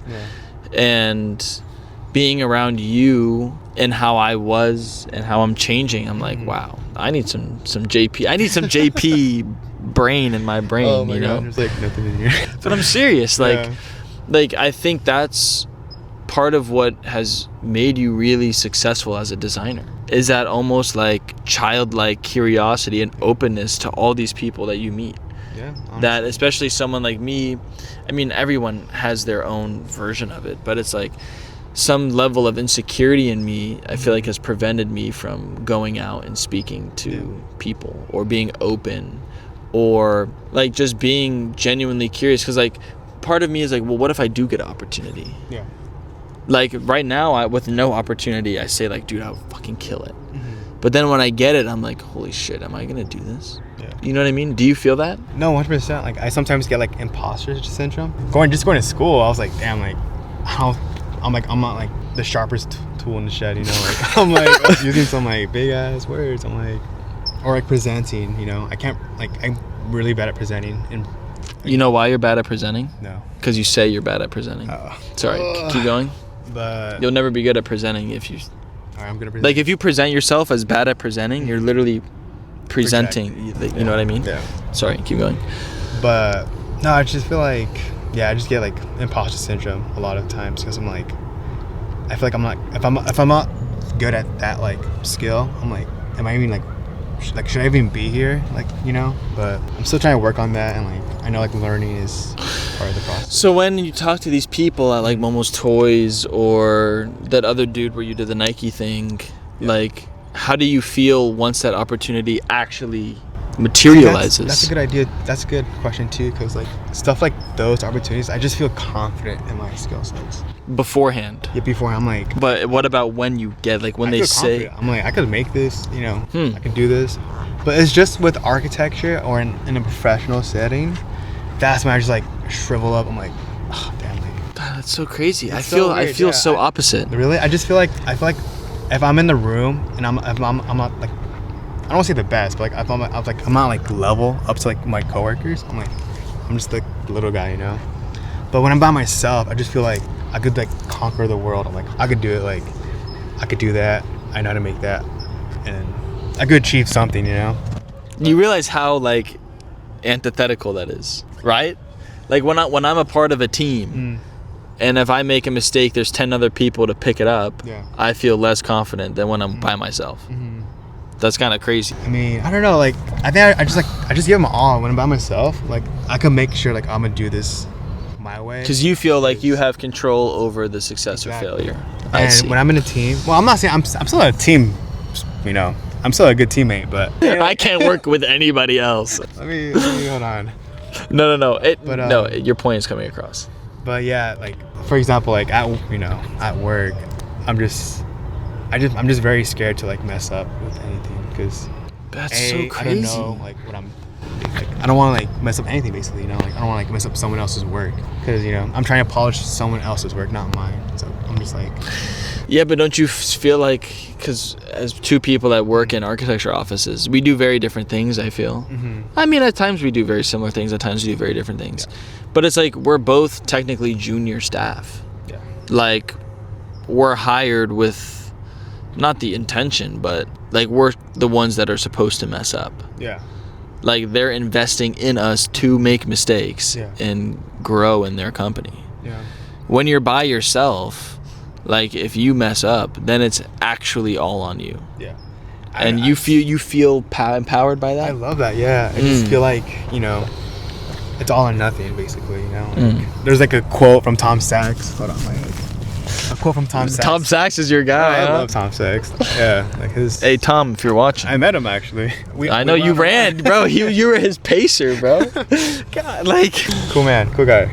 Speaker 2: And being around you and how I was and how I'm changing, I'm like, wow, I need some JP. I need some JP brain in my brain,
Speaker 1: oh my
Speaker 2: you know?
Speaker 1: God, there's like nothing in here.
Speaker 2: But I'm serious, like I think that's part of what has made you really successful as a designer, is that almost like childlike curiosity and openness to all these people that you meet. That especially someone like me, I mean everyone has their own version of it, but it's like some level of insecurity in me I feel like has prevented me from going out and speaking to people or being open or like just being genuinely curious, because like part of me is like, well, what if I do get an opportunity? Like right now, with no opportunity, I say like, dude, I'll fucking kill it. But then when I get it, I'm like, holy shit, am I gonna do this? You know what I mean? Do you feel that?
Speaker 1: No, 100%. Like I sometimes get like imposter syndrome. Going to school, I was like, damn, like I'm not like the sharpest tool in the shed, you know? Like I'm like using some like big ass words. I'm like, or like presenting, you know? I can't, like I'm really bad at presenting. And
Speaker 2: you know why you're bad at presenting?
Speaker 1: No.
Speaker 2: Because you say you're bad at presenting. Sorry, keep going.
Speaker 1: But
Speaker 2: you'll never be good at presenting if you.
Speaker 1: All right, I'm gonna present.
Speaker 2: Like if you present yourself as bad at presenting, you're literally presenting. You know what I mean? Sorry, keep going.
Speaker 1: But no, I just feel like I just get like imposter syndrome a lot of times because I'm like, I feel like I'm not if I'm not good at that like skill, I'm like, am I even like should I even be here, like, you know? But I'm still trying to work on that, and like I know like learning is part of the process.
Speaker 2: So when you talk to these people at like Momo's Toys or that other dude where you did the Nike thing, like how do you feel once that opportunity actually materializes?
Speaker 1: That's a good idea. That's a good question too, because like stuff like those opportunities, I just feel confident in my skill sets
Speaker 2: beforehand.
Speaker 1: I'm like,
Speaker 2: but what about when you get like when they say
Speaker 1: confident. I'm like, I could make this, you know, I can do this. But it's just with architecture or in a professional setting, that's when I just like shrivel up. I'm like, oh damn, like
Speaker 2: that's so crazy. I feel so opposite.
Speaker 1: Really, I feel like if I'm in the room and I'm not like, I don't want to say the best, but like I'm not like level up to like my coworkers. I'm just like the little guy, you know. But when I'm by myself, I just feel like I could like conquer the world. I'm like, I could do it. Like I could do that. I know how to make that, and I could achieve something, you know.
Speaker 2: You realize how like antithetical that is, right? Like when I'm a part of a team, and if I make a mistake, there's 10 other people to pick it up. I feel less confident than when I'm by myself. That's kind of crazy.
Speaker 1: I mean, I don't know. Like, I think I just give them all. When I'm by myself, like, I can make sure like I'm gonna do this my way.
Speaker 2: Because you feel like you have control over the success or failure.
Speaker 1: And when I'm in a team, well, I'm not saying I'm still a team. You know, I'm still a good teammate, but
Speaker 2: I can't work with anybody else.
Speaker 1: Let me hold on.
Speaker 2: No. Your point is coming across.
Speaker 1: But yeah, like for example, like at work, I'm just very scared to like mess up with anything because
Speaker 2: that's so crazy.
Speaker 1: I don't know like what I'm like I don't want to like mess up anything, basically, you know, like I don't want to like mess up someone else's work, because, you know, I'm trying to polish someone else's work, not mine. So I'm just like,
Speaker 2: yeah, but don't you feel like, because as two people that work in architecture offices, we do very different things, I feel. I mean, at times we do very similar things, at times we do very different things. But it's like we're both technically junior staff. Like, we're hired with not the intention, but like we're the ones that are supposed to mess up. Like, they're investing in us to make mistakes and grow in their company. When you're by yourself, like, if you mess up, then it's actually all on you. And you feel empowered by that?
Speaker 1: I love that, I just feel like, you know, it's all or nothing, basically, you know. Like, there's like a quote from Tom Sachs. Hold on, a quote from Tom Sachs.
Speaker 2: Tom Sachs is your guy.
Speaker 1: I love Tom Sachs. Like his.
Speaker 2: Hey Tom, if you're watching,
Speaker 1: I met him actually.
Speaker 2: I know you ran, bro. You were his pacer, bro. God, like,
Speaker 1: cool man, cool guy.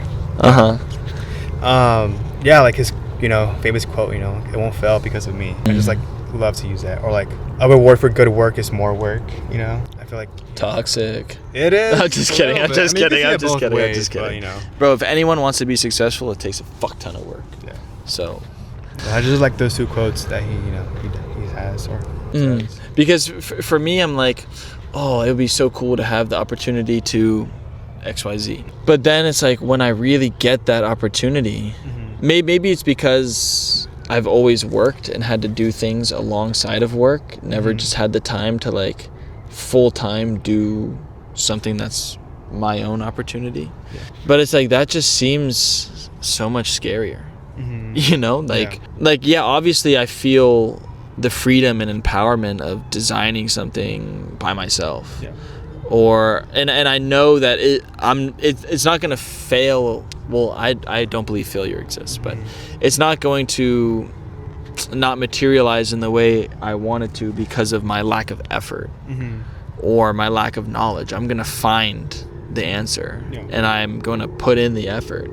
Speaker 1: Yeah, like his, you know, famous quote, you know, it won't fail because of me. I just like love to use that. Or like, a reward for good work is more work, you know. I feel like
Speaker 2: toxic.
Speaker 1: It is.
Speaker 2: I'm just kidding. I'm just kidding.
Speaker 1: But, you know,
Speaker 2: bro, if anyone wants to be successful, it takes a fuck ton of work. So
Speaker 1: I just like those two quotes that he, you know, he has or says.
Speaker 2: Because for me, I'm like, oh, it would be so cool to have the opportunity to XYZ. But then it's like, when I really get that opportunity, maybe it's because I've always worked and had to do things alongside of work, never just had the time to like full time do something that's my own opportunity. But it's like, that just seems so much scarier. You know, like obviously I feel the freedom and empowerment of designing something by myself, and I know that it's not going to fail. Well, I don't believe failure exists, but it's not going to not materialize in the way I want it to because of my lack of effort or my lack of knowledge. I'm going to find the answer and I'm going to put in the effort.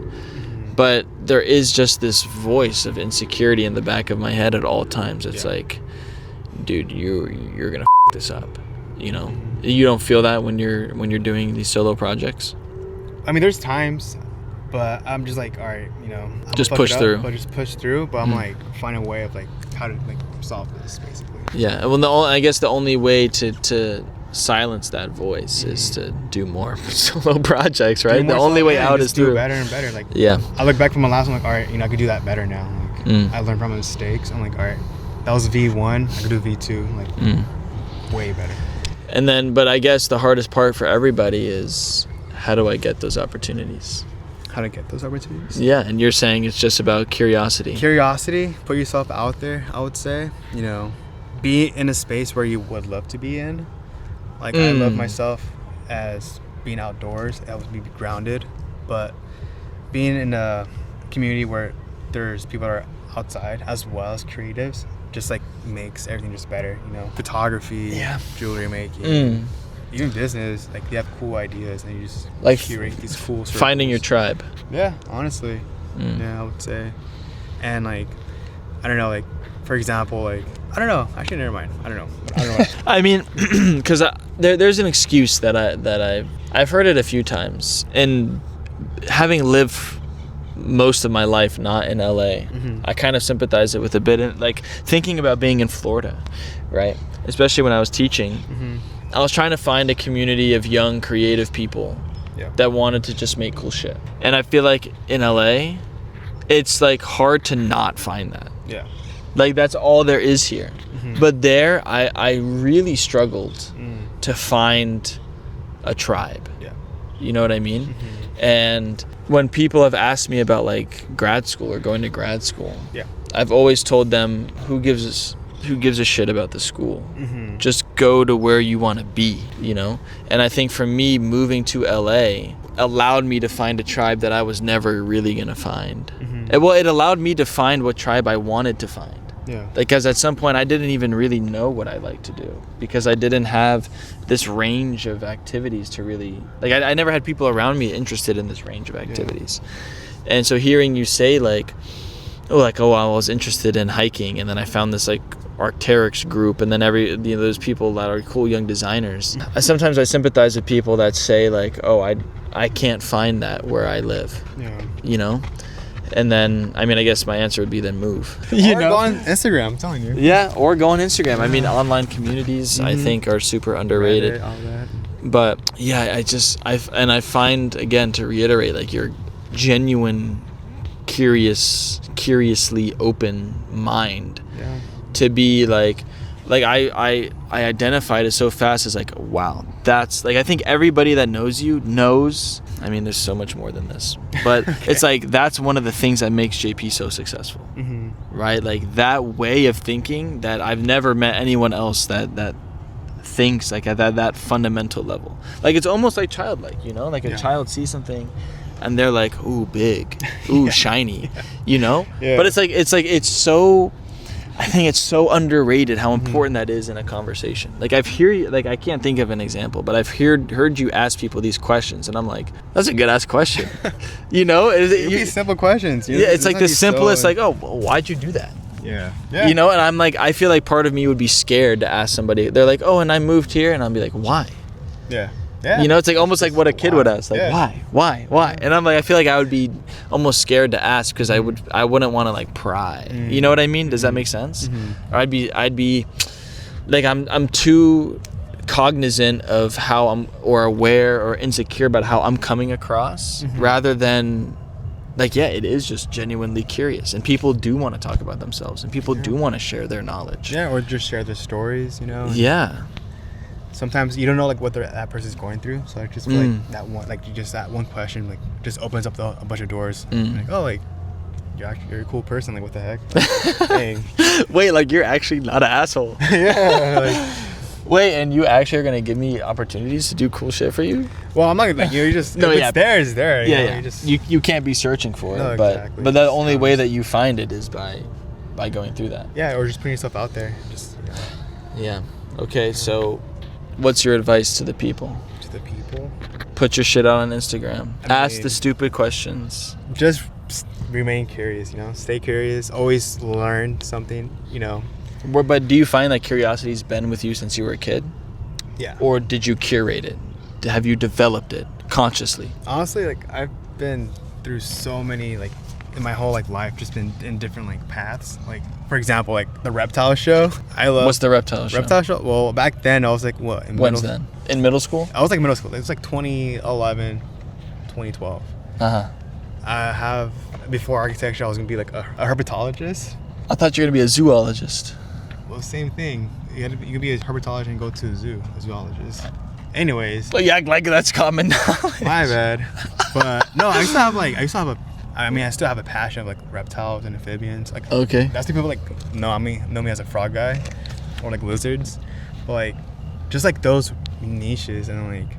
Speaker 2: But there is just this voice of insecurity in the back of my head at all times. It's like, dude, you're gonna f this up. You know, you don't feel that when you're doing these solo projects.
Speaker 1: I mean, there's times, but I'm just like, all right, you know,
Speaker 2: just push through.
Speaker 1: But I'm like, find a way of like how to like solve this, basically.
Speaker 2: Yeah. Well, I guess the only way to silence that voice is to do more solo projects, right? The only way out is
Speaker 1: to do
Speaker 2: through
Speaker 1: better and better. Like,
Speaker 2: I
Speaker 1: look back from my last one, like, all right, you know, I could do that better now. Like, I learned from my mistakes. I'm like, all right, that was V1, I could do V2, like way better.
Speaker 2: And then, but I guess the hardest part for everybody is, how do I get those opportunities?
Speaker 1: How to get those opportunities?
Speaker 2: Yeah, and you're saying it's just about curiosity.
Speaker 1: Put yourself out there, I would say. You know, be in a space where you would love to be in. Like, I love myself as being outdoors, it helps me be grounded, but being in a community where there's people that are outside as well as creatives just like makes everything just better, you know. Photography, jewelry making, even business, like they have cool ideas and you just like curate these cool circles.
Speaker 2: Finding your tribe.
Speaker 1: Yeah, honestly. Yeah, I would say. And like, I don't know, like, for example, like, I don't know. Actually, never mind. I don't know.
Speaker 2: I mean, because there's an excuse that I've heard it a few times, and having lived most of my life not in LA, I kind of sympathize it with a bit. In, like, thinking about being in Florida, right? Especially when I was teaching, I was trying to find a community of young creative people that wanted to just make cool shit. And I feel like in LA, it's like hard to not find that. Like, that's all there is here. But there, I really struggled to find a tribe. You know what I mean? And when people have asked me about like grad school or going to grad school, I've always told them, who gives a shit about the school? Just go to where you want to be, you know? And I think for me, moving to LA allowed me to find a tribe that I was never really gonna find. Well, it allowed me to find what tribe I wanted to find. Because at some point I didn't even really know what I like to do, because I didn't have this range of activities to really, like, I never had people around me interested in this range of activities. And so hearing you say like, I was interested in hiking, and then I found this like Arc'teryx group, and then those people that are cool young designers. Sometimes I sympathize with people that say like, I can't find that where I live. Yeah. And then, I guess my answer would be then move.
Speaker 1: Or go on Instagram, I'm telling you.
Speaker 2: Yeah, or go on Instagram. Online communities, I think, are super underrated.
Speaker 1: Reddit, all that.
Speaker 2: But yeah, I find, again, to reiterate, like, your genuine, curiously open mind to be like I identified it so fast as like, wow, that's like, I think everybody that knows you knows. There's so much more than this, but okay. It's like, that's one of the things that makes JP so successful, right? Like, that way of thinking, that I've never met anyone else that thinks like at that fundamental level. Like, it's almost like childlike, like a child sees something and they're like, ooh, big, ooh, shiny, But it's so, I think it's so underrated how important that is in a conversation. Like, I can't think of an example, but I've heard you ask people these questions, and I'm like, that's a good ass question.
Speaker 1: These simple questions.
Speaker 2: It's like the simplest, like, oh, why'd you do that?
Speaker 1: Yeah.
Speaker 2: And I'm like, I feel like part of me would be scared to ask somebody. They're like, oh, and I moved here, and I'll be like, why?
Speaker 1: Yeah.
Speaker 2: It's like almost like what a kid would ask, like, why? And I'm like, I feel like I would be almost scared to ask, because I wouldn't want to like pry. You know what I mean? Does that make sense? Or I'd be like, I'm too cognizant of how I'm, or aware or insecure about how I'm coming across, rather than like, it is just genuinely curious, and people do want to talk about themselves, and people do want to share their knowledge.
Speaker 1: Or just share their stories,
Speaker 2: Yeah.
Speaker 1: Sometimes you don't know like what that person's going through, so I just feel like that one question like just opens up a bunch of doors. Like, oh, like you're a cool person. Like, what the heck? Like, dang.
Speaker 2: Wait, like, you're actually not an asshole.
Speaker 1: Yeah.
Speaker 2: Wait, and you actually are gonna give me opportunities to do cool shit for you?
Speaker 1: Well, I'm not like, you just it's there, it's there.
Speaker 2: Yeah. You can't be searching for it, but the only way that you find it is by going through that.
Speaker 1: Yeah, or just putting yourself out there. Just
Speaker 2: Yeah. Okay, so what's your advice to the people?
Speaker 1: To the people?
Speaker 2: Put your shit out on Instagram. Ask the stupid questions.
Speaker 1: Just remain curious, Stay curious. Always learn something,
Speaker 2: But do you find that curiosity's been with you since you were a kid?
Speaker 1: Yeah.
Speaker 2: Or did you curate it? Have you developed it consciously?
Speaker 1: Honestly, like, I've been through so many, like, in my whole like life, just been in different like paths. Like, for example, like the reptile show. I love.
Speaker 2: What's the reptile show?
Speaker 1: Reptile show. Well, back then I was like, what?
Speaker 2: When's then? In middle school?
Speaker 1: I was like middle school. It was like 2011, 2012. Before architecture, I was gonna be like a herpetologist.
Speaker 2: I thought you were gonna be a zoologist.
Speaker 1: Well, same thing. You can be a herpetologist and go to a zoologist. Anyways.
Speaker 2: But you act like that's common knowledge.
Speaker 1: My bad. But no, I still have a passion of like reptiles and amphibians. Like,
Speaker 2: okay.
Speaker 1: That's the people like know me as a frog guy, or like lizards. But like, just like those niches, and like,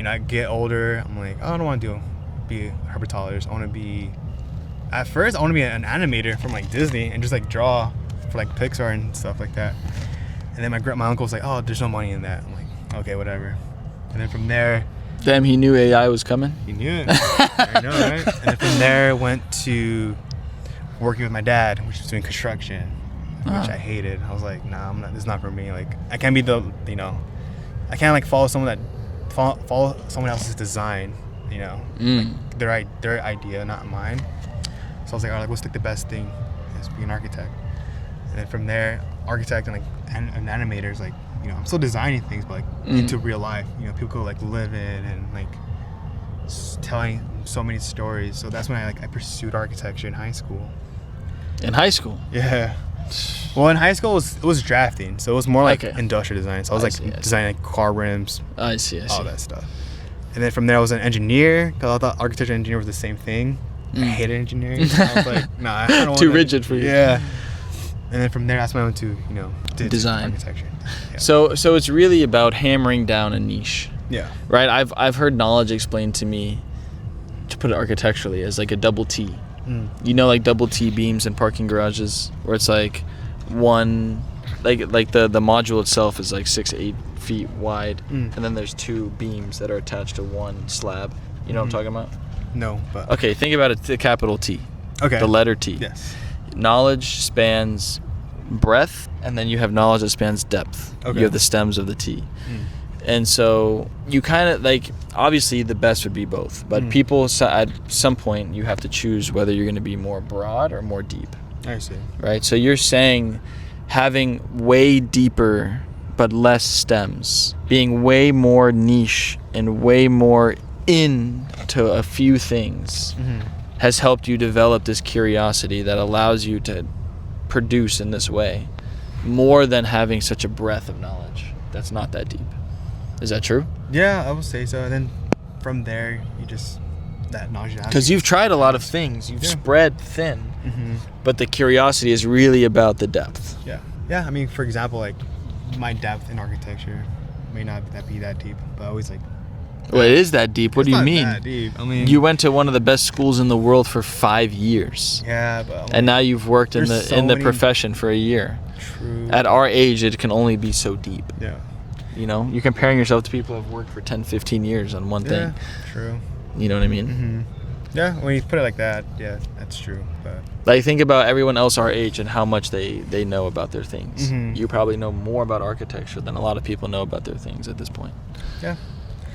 Speaker 1: I get older. I'm like, I don't want to be a herpetologist. I want to be. At first, I want to be an animator from like Disney and just like draw for like Pixar and stuff like that. And then my uncle was like, oh, there's no money in that. I'm like, okay, whatever. And then from there.
Speaker 2: Damn, he knew AI was coming.
Speaker 1: He knew it. I know, right? And then from there, went to working with my dad, which was doing construction, which I hated. I was like, nah, this is not for me. Like, I can't be I can't like follow someone else's design, like their idea, not mine. So I was like, all right, what's like the best thing? Is be an architect. And then from there, architect and like an animator is like, I'm still designing things, but like into real life. People could like live in and like telling so many stories. So that's when I pursued architecture in high school.
Speaker 2: In high school?
Speaker 1: Yeah. Well, in high school it was drafting, so it was more like industrial design. So I was designing like car rims.
Speaker 2: I see.
Speaker 1: All that stuff. And then from there I was an engineer, because I thought architecture and engineer was the same thing. I hated engineering. I was like, nah, I don't want
Speaker 2: too rigid for you.
Speaker 1: Yeah. And then from there, that's when I went to,
Speaker 2: design.
Speaker 1: Architecture. Yeah.
Speaker 2: So it's really about hammering down a niche.
Speaker 1: Yeah.
Speaker 2: Right? I've heard knowledge explained to me, to put it architecturally, as like a double T. Like double T beams in parking garages, where it's like one, like the module itself is like 6 to 8 feet wide, and then there's two beams that are attached to one slab. You know what I'm talking about?
Speaker 1: No, but
Speaker 2: okay. Think about it. The capital T. Okay. The letter T.
Speaker 1: Yes.
Speaker 2: Knowledge spans breadth, and then you have knowledge that spans depth.
Speaker 1: Okay.
Speaker 2: You have the stems of the T. And so you kind of like, obviously the best would be both, but people at some point you have to choose whether you're going to be more broad or more deep.
Speaker 1: I see.
Speaker 2: Right? So you're saying having way deeper but less stems, being way more niche and way more into a few things has helped you develop this curiosity that allows you to produce in this way more than having such a breadth of knowledge that's not that deep. Is that true?
Speaker 1: Yeah, I would say so. And then from there, you just, that knowledge.
Speaker 2: Because you've tried a lot of things. You've spread thin. But the curiosity is really about the depth.
Speaker 1: Yeah. Yeah, I mean, for example, like, my depth in architecture may not be that deep, but I always like...
Speaker 2: Well, it is that deep. What do you mean?
Speaker 1: That deep. I mean...
Speaker 2: You went to one of the best schools in the world for 5 years.
Speaker 1: Yeah, but...
Speaker 2: And now you've worked in the profession for a year.
Speaker 1: True.
Speaker 2: At our age, it can only be so deep.
Speaker 1: Yeah.
Speaker 2: You know, you're comparing yourself to people who have worked for 10, 15 years on one thing.
Speaker 1: True.
Speaker 2: You know what I mean?
Speaker 1: Yeah, when you put it like that, yeah, that's true. But
Speaker 2: like, think about everyone else our age and how much they know about their things. You probably know more about architecture than a lot of people know about their things at this point.
Speaker 1: Yeah.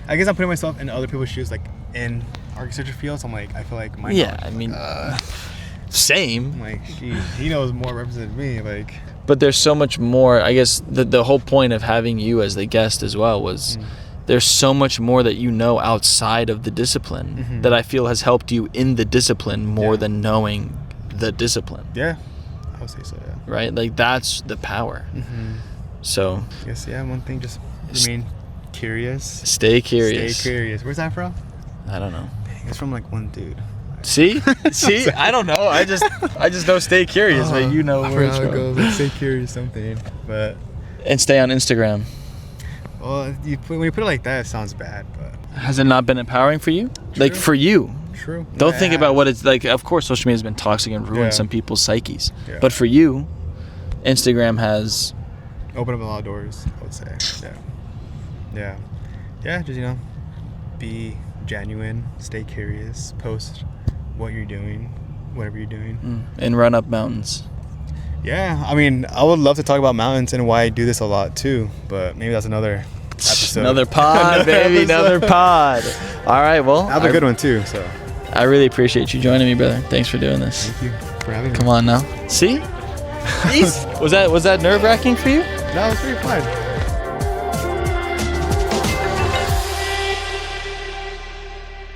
Speaker 1: I guess I'm putting myself in other people's shoes, like, in architecture fields. I'm like, I feel like my
Speaker 2: knowledge, I mean, same.
Speaker 1: I'm like, geez, he knows more represented me, like...
Speaker 2: But there's so much more. I guess the whole point of having you as the guest as well was there's so much more that you know outside of the discipline that I feel has helped you in the discipline more than knowing the discipline.
Speaker 1: Yeah, I would say so, yeah.
Speaker 2: Right? Like, that's the power. So...
Speaker 1: I guess, yeah, one thing, just remain curious.
Speaker 2: Stay curious.
Speaker 1: Stay curious. Where's that from?
Speaker 2: I don't know.
Speaker 1: Dang, it's from, like, one dude.
Speaker 2: See? I don't know. I just know stay curious, but you know where it's from.
Speaker 1: Like, stay curious, something. But
Speaker 2: and stay on Instagram.
Speaker 1: Well, when you put it like that, it sounds bad. But
Speaker 2: has it not been empowering for you?
Speaker 1: True.
Speaker 2: Like, for you?
Speaker 1: True.
Speaker 2: Don't think about what it's like. Of course, social media has been toxic and ruined some people's psyches.
Speaker 1: Yeah.
Speaker 2: But for you, Instagram has
Speaker 1: opened up a lot of doors, I would say. Yeah. Just, be genuine, stay curious, post what you're doing, whatever you're doing.
Speaker 2: And run up mountains.
Speaker 1: Yeah, I mean, I would love to talk about mountains and why I do this a lot too, but maybe that's another episode.
Speaker 2: Another pod, baby, another pod. All right, well.
Speaker 1: I have a good one too, so.
Speaker 2: I really appreciate you joining me, brother. Thanks for doing this.
Speaker 1: Thank you for having me.
Speaker 2: Come on now. See? Was that nerve-wracking for you?
Speaker 1: No, it was pretty fun.